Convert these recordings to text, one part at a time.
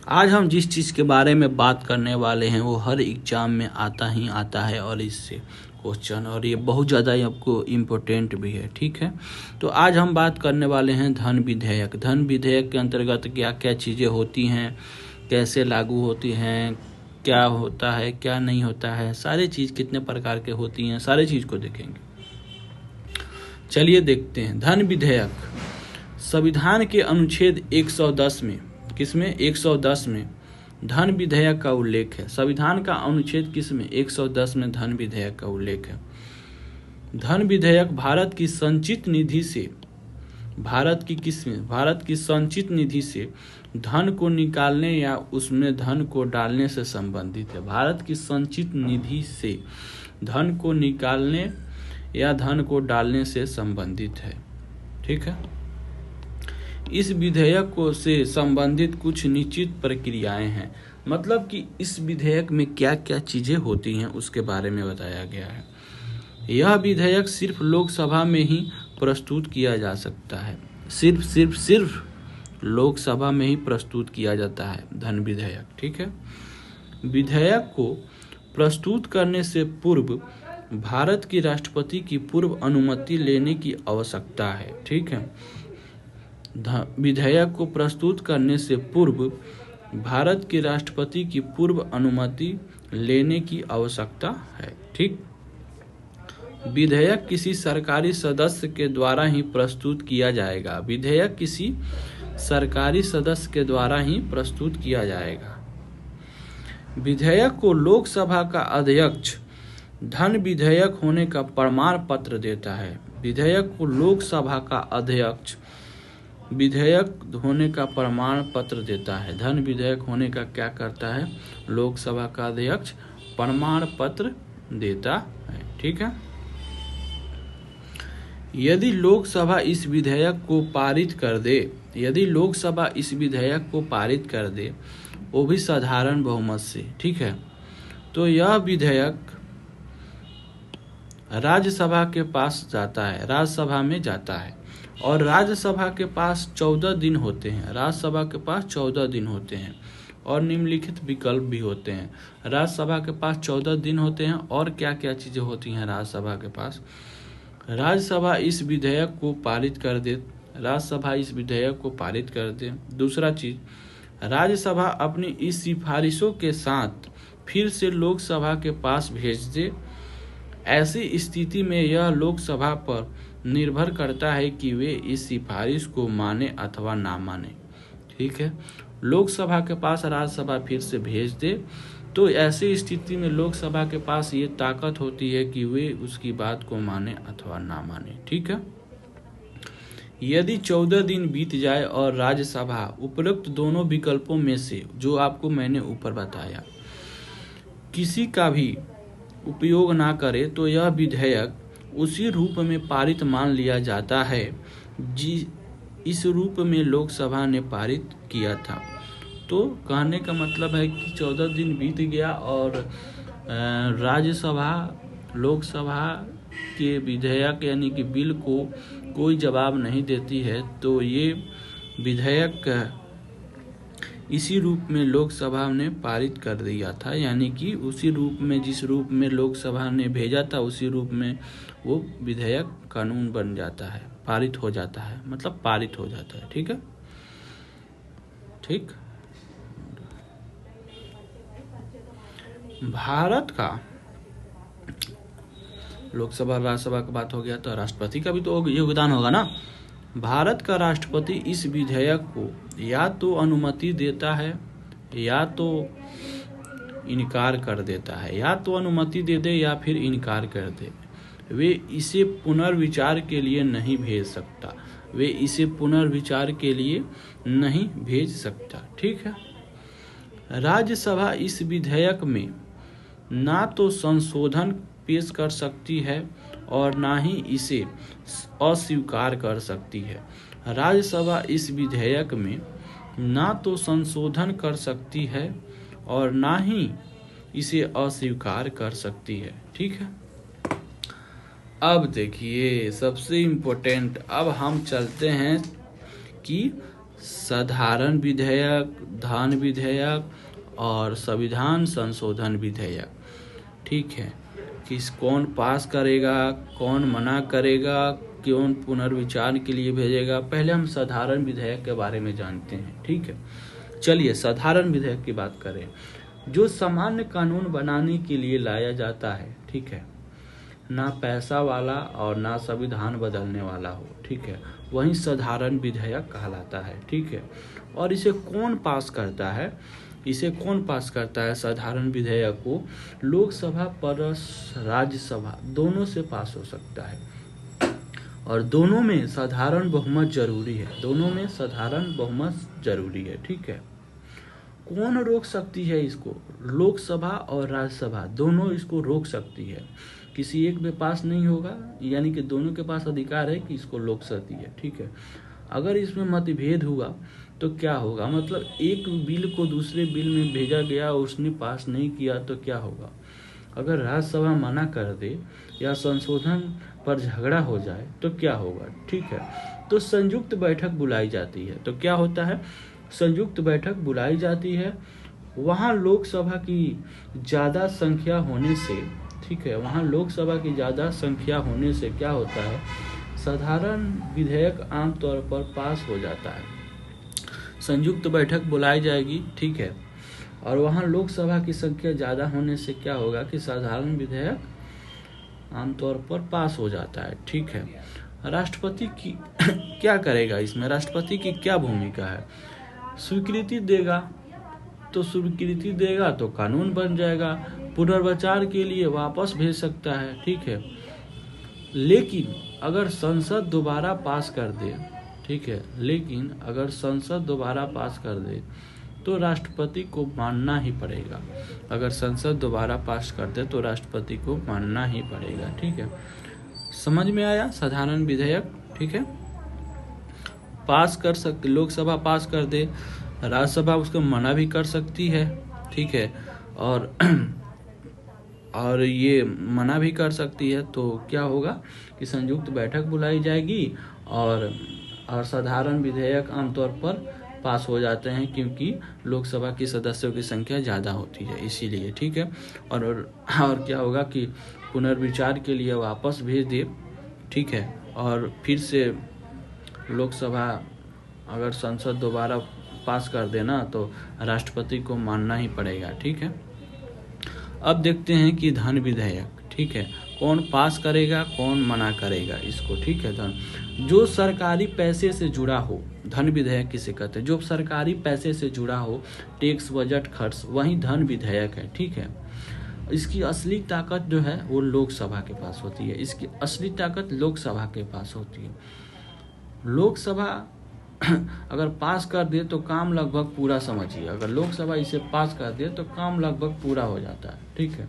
आज हम जिस चीज़ के बारे में बात करने वाले हैं वो हर एग्जाम में आता ही आता है और इससे क्वेश्चन, और ये बहुत ज़्यादा आपको इम्पोर्टेंट भी है। ठीक है, तो आज हम बात करने वाले हैं धन विधेयक। धन विधेयक के अंतर्गत क्या क्या चीज़ें होती हैं, कैसे लागू होती हैं, क्या होता है क्या नहीं होता है, सारी चीज़ कितने प्रकार के होती हैं, सारी चीज़ को देखेंगे। चलिए देखते हैं। धन विधेयक संविधान के अनुच्छेद 110 में, किसमें 110 में धन विधेयक का उल्लेख है। संविधान का अनुच्छेद किसमें 110 में धन विधेयक का उल्लेख है। धन विधेयक भारत की संचित निधि से, भारत की संचित निधि से धन को निकालने या उसमें धन को डालने से संबंधित है। भारत की संचित निधि से धन को निकालने या धन को डालने से संबंधित है। ठीक है, इस विधेयक को से संबंधित कुछ निश्चित प्रक्रियाएं हैं। मतलब कि इस विधेयक में क्या क्या चीजें होती हैं उसके बारे में बताया गया है। यह विधेयक सिर्फ लोकसभा में ही प्रस्तुत किया जा सकता है। सिर्फ लोकसभा में ही प्रस्तुत किया जाता है धन विधेयक। ठीक है, विधेयक को प्रस्तुत करने से पूर्व भारत की राष्ट्रपति की पूर्व अनुमति लेने की आवश्यकता है। ठीक है, विधेयक को प्रस्तुत करने से पूर्व भारत के राष्ट्रपति की पूर्व अनुमति लेने की आवश्यकता है। ठीक, विधेयक किसी सरकारी सदस्य के द्वारा ही प्रस्तुत किया जाएगा। विधेयक किसी सरकारी सदस्य के द्वारा ही प्रस्तुत किया जाएगा। विधेयक को लोकसभा का अध्यक्ष धन विधेयक होने का प्रमाण पत्र देता है। विधेयक को लोकसभा का अध्यक्ष विधेयक होने का प्रमाण पत्र देता है। धन विधेयक होने का क्या करता है, लोकसभा का अध्यक्ष प्रमाण पत्र देता है। ठीक है, यदि लोकसभा इस विधेयक को पारित कर दे, यदि लोकसभा इस विधेयक को पारित कर दे, वो भी साधारण बहुमत से, ठीक है, तो यह विधेयक राज्यसभा के पास जाता है, राज्यसभा में जाता है, और राज्यसभा के पास 14 दिन होते हैं। राज्यसभा के पास 14 दिन होते हैं और निम्नलिखित विकल्प भी होते हैं। राज्यसभा के पास 14 दिन होते हैं और क्या क्या चीजें होती हैं राज्यसभा के पास। राज्यसभा इस विधेयक को पारित कर दे, राज्यसभा इस विधेयक को पारित कर दे। दूसरा चीज, राज्यसभा अपनी इस सिफारिशों के साथ फिर से लोकसभा के पास भेज दे। ऐसी स्थिति में यह लोकसभा पर निर्भर करता है कि वे इस सिफारिश को माने अथवा ना माने। ठीक है, लोकसभा के पास राज्यसभा फिर से भेज दे, तो ऐसी स्थिति में लोकसभा के पास ये ताकत होती है कि वे उसकी बात को माने अथवा ना माने। ठीक है, यदि 14 दिन बीत जाए और राज्यसभा उपरोक्त दोनों विकल्पों में से, जो आपको मैंने ऊपर बताया, किसी का भी उपयोग ना करे, तो यह विधेयक उसी रूप में पारित मान लिया जाता है इस रूप में लोकसभा ने पारित किया था। तो कहने का मतलब है कि 14 दिन बीत गया और राज्यसभा लोकसभा के विधेयक यानी कि बिल को कोई जवाब नहीं देती है, तो ये विधेयक इसी रूप में लोकसभा ने पारित कर दिया था। यानी कि उसी रूप में, जिस रूप में लोकसभा ने भेजा था, उसी रूप में वो विधेयक कानून बन जाता है, पारित हो जाता है, मतलब पारित हो जाता है। ठीक है, ठीक, भारत का लोकसभा राज्यसभा की बात हो गया, तो राष्ट्रपति का भी तो योगदान होगा ना। भारत का राष्ट्रपति इस विधेयक को या तो अनुमति देता है या तो इनकार कर देता है, या तो अनुमति दे दे या फिर इनकार कर दे। वे इसे पुनर्विचार के लिए नहीं भेज सकता, वे इसे पुनर्विचार के लिए नहीं भेज सकता। ठीक है, राज्यसभा इस विधेयक में ना तो संशोधन पेश कर सकती है और ना ही इसे अस्वीकार कर सकती है। राज्यसभा इस विधेयक में ना तो संशोधन कर सकती है और ना ही इसे अस्वीकार कर सकती है। ठीक है, अब देखिए सबसे इम्पोर्टेंट, अब हम चलते हैं कि साधारण विधेयक, धन विधेयक और संविधान संशोधन विधेयक। ठीक है, कौन पास करेगा, कौन मना करेगा, कौन पुनर्विचार के लिए भेजेगा। पहले हम साधारण विधेयक के बारे में जानते हैं। ठीक है, चलिए साधारण विधेयक की बात करें। जो सामान्य कानून बनाने के लिए लाया जाता है, ठीक है, ना पैसा वाला और ना संविधान बदलने वाला हो, ठीक है, वही साधारण विधेयक कहलाता है। ठीक है, और इसे कौन पास करता है? इसे कौन पास करता है साधारण विधेयक को? लोकसभा पर राज्यसभा दोनों से पास हो सकता है, और दोनों में साधारण बहुमत जरूरी है। दोनों में साधारण बहुमत जरूरी है। ठीक है, कौन रोक सकती है इसको? लोकसभा और राज्यसभा दोनों इसको रोक सकती है। किसी एक में पास नहीं होगा, यानी कि दोनों के पास अधिकार है कि इसको रोक सकती है। ठीक है, अगर इसमें मतभेद हुआ तो क्या होगा? मतलब एक बिल को दूसरे बिल में भेजा गया, उसने पास नहीं किया तो क्या होगा? अगर राज्यसभा मना कर दे या संशोधन पर झगड़ा हो जाए तो क्या होगा? ठीक है, तो संयुक्त बैठक बुलाई जाती है। तो क्या होता है? संयुक्त बैठक बुलाई जाती है। वहाँ लोकसभा की ज़्यादा संख्या होने से, ठीक है, वहाँ लोकसभा की ज़्यादा संख्या होने से क्या होता है? साधारण विधेयक आमतौर पर पास हो जाता है। संयुक्त बैठक बुलाई जाएगी, ठीक है, और वहाँ लोकसभा की संख्या ज़्यादा होने से क्या होगा कि साधारण विधेयक आमतौर पर पास हो जाता है। ठीक है, राष्ट्रपति की क्या करेगा इसमें? राष्ट्रपति की क्या भूमिका है? स्वीकृति देगा, तो स्वीकृति देगा तो कानून बन जाएगा। पुनर्विचार के लिए वापस भेज सकता है। ठीक है, लेकिन अगर संसद दोबारा पास कर दे, ठीक है, लेकिन अगर संसद दोबारा पास कर दे तो राष्ट्रपति को मानना ही पड़ेगा। अगर संसद दोबारा पास कर दे तो राष्ट्रपति को मानना ही पड़ेगा। ठीक है, समझ में आया साधारण विधेयक? ठीक है, पास कर सकते, लोकसभा पास कर दे, राज्यसभा उसको मना भी कर सकती है। ठीक है, और ये मना भी कर सकती है। तो क्या होगा कि संयुक्त बैठक बुलाई जाएगी और साधारण विधेयक आमतौर पर पास हो जाते हैं, क्योंकि लोकसभा की सदस्यों की संख्या ज़्यादा होती है, इसीलिए। ठीक है, और क्या होगा कि पुनर्विचार के लिए वापस भेज दे। ठीक है, और फिर से लोकसभा अगर संसद दोबारा पास कर देना तो राष्ट्रपति को मानना ही पड़ेगा। ठीक है, अब देखते हैं कि धन विधेयक। ठीक है, कौन पास करेगा, कौन मना करेगा इसको? ठीक है, धन जो सरकारी पैसे से जुड़ा हो, धन विधेयक किसे कहते हैं? जो सरकारी पैसे से जुड़ा हो, टैक्स, बजट, खर्च, वही धन विधेयक है। ठीक है, इसकी असली ताकत जो है वो लोकसभा के पास होती है। इसकी असली ताकत लोकसभा के पास होती है। लोकसभा अगर पास कर दे तो काम लगभग पूरा, समझिए, अगर लोकसभा इसे पास कर दे तो काम लगभग पूरा हो जाता है। ठीक है,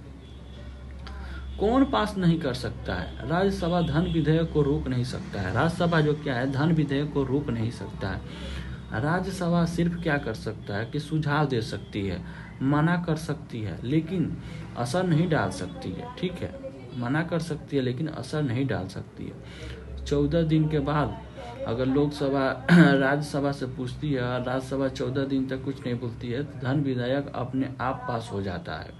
कौन पास नहीं कर सकता है? राज्यसभा धन विधेयक को रोक नहीं सकता है। राज्यसभा जो क्या है, धन विधेयक को रोक नहीं सकता है। राज्यसभा सिर्फ क्या कर सकता है कि सुझाव दे सकती है, मना कर सकती है, लेकिन असर नहीं डाल सकती है। ठीक है, मना कर सकती है लेकिन असर नहीं डाल सकती है। 14 दिन के बाद अगर लोकसभा राज्यसभा से पूछती है और राज्यसभा 14 दिन तक कुछ नहीं बोलती है तो धन विधेयक अपने आप पास हो जाता है।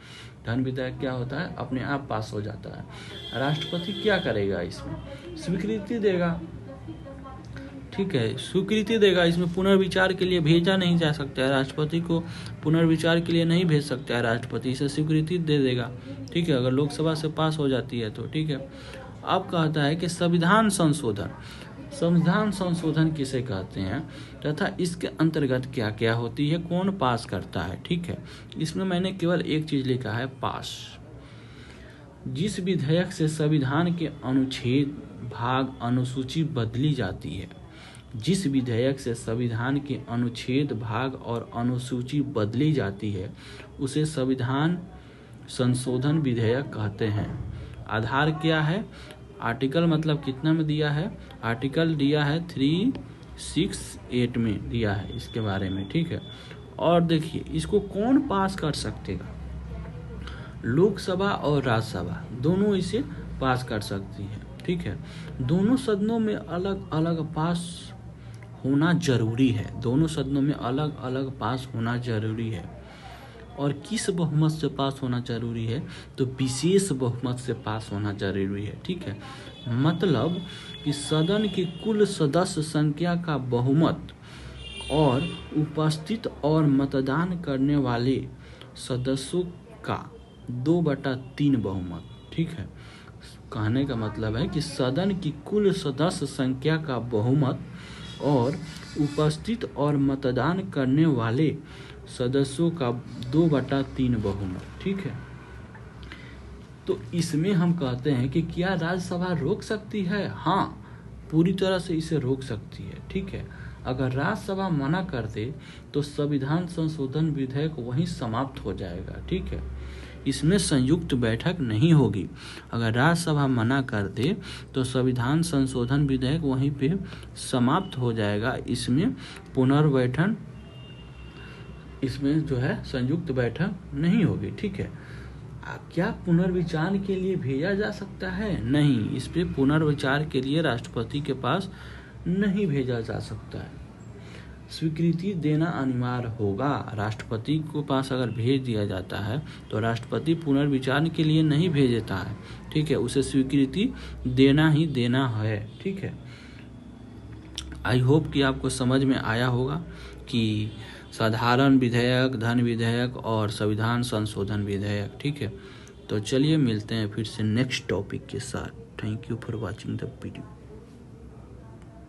धन विधेयक क्या होता है? अपने आप पास हो जाता है। राष्ट्रपति क्या करेगा इसमें? स्वीकृति देगा। ठीक है, स्वीकृति देगा। इसमें पुनर्विचार के लिए भेजा नहीं जा सकता है, राष्ट्रपति को पुनर्विचार के लिए नहीं भेज सकता है राष्ट्रपति, इसे स्वीकृति दे देगा। ठीक है, अगर लोकसभा से पास हो जाती है तो। ठीक है, अब कहता है कि संविधान संशोधन। संविधान संशोधन किसे कहते हैं तथा इसके अंतर्गत क्या क्या होती है, कौन पास करता है? ठीक है, इसमें मैंने केवल एक चीज लिखा है, पास। जिस विधेयक से संविधान के अनुच्छेद, भाग, अनुसूची बदली जाती है, जिस विधेयक से संविधान के अनुच्छेद, भाग और अनुसूची बदली जाती है उसे संविधान संशोधन विधेयक कहते हैं। आधार क्या है? आर्टिकल मतलब कितना में दिया है? आर्टिकल दिया है 368 में दिया है इसके बारे में। ठीक है, और देखिए इसको कौन पास कर सकेगा? लोकसभा और राज्यसभा दोनों इसे पास कर सकती है। ठीक है, दोनों सदनों में अलग अलग पास होना जरूरी है। दोनों सदनों में अलग अलग पास होना जरूरी है। और किस बहुमत से पास होना जरूरी है? तो विशेष बहुमत से पास होना जरूरी है। ठीक है, मतलब कि सदन की कुल सदस्य संख्या का बहुमत और उपस्थित और मतदान करने वाले सदस्यों का 2/3 बहुमत। ठीक है, कहने का मतलब है कि सदन की कुल सदस्य संख्या का बहुमत और उपस्थित और मतदान करने वाले सदस्यों का 2/3 बहुमत। ठीक है, तो इसमें हम कहते हैं कि क्या राज्यसभा रोक सकती है? हाँ, पूरी तरह से इसे रोक सकती है। ठीक है, अगर राज्यसभा मना कर दे तो संविधान संशोधन विधेयक वहीं समाप्त हो जाएगा। ठीक है, इसमें संयुक्त बैठक नहीं होगी। अगर राज्यसभा मना कर दे तो संविधान संशोधन विधेयक वहीं पे समाप्त हो जाएगा। इसमें पुनर्गठन, इसमें जो है संयुक्त बैठक नहीं होगी। ठीक है, क्या पुनर्विचार के लिए भेजा जा सकता है? नहीं, इस पे पुनर्विचार के लिए राष्ट्रपति के पास नहीं भेजा जा सकता है। स्वीकृति देना अनिवार्य होगा। राष्ट्रपति को पास अगर भेज दिया जाता है तो राष्ट्रपति पुनर्विचार के लिए नहीं भेजता है। ठीक है, उसे स्वीकृति देना ही देना है। ठीक है, आई होप कि आपको समझ में आया होगा कि साधारण विधेयक, धन विधेयक और संविधान संशोधन विधेयक। ठीक है, तो चलिए मिलते हैं फिर से नेक्स्ट टॉपिक के साथ। Thank you for watching the video.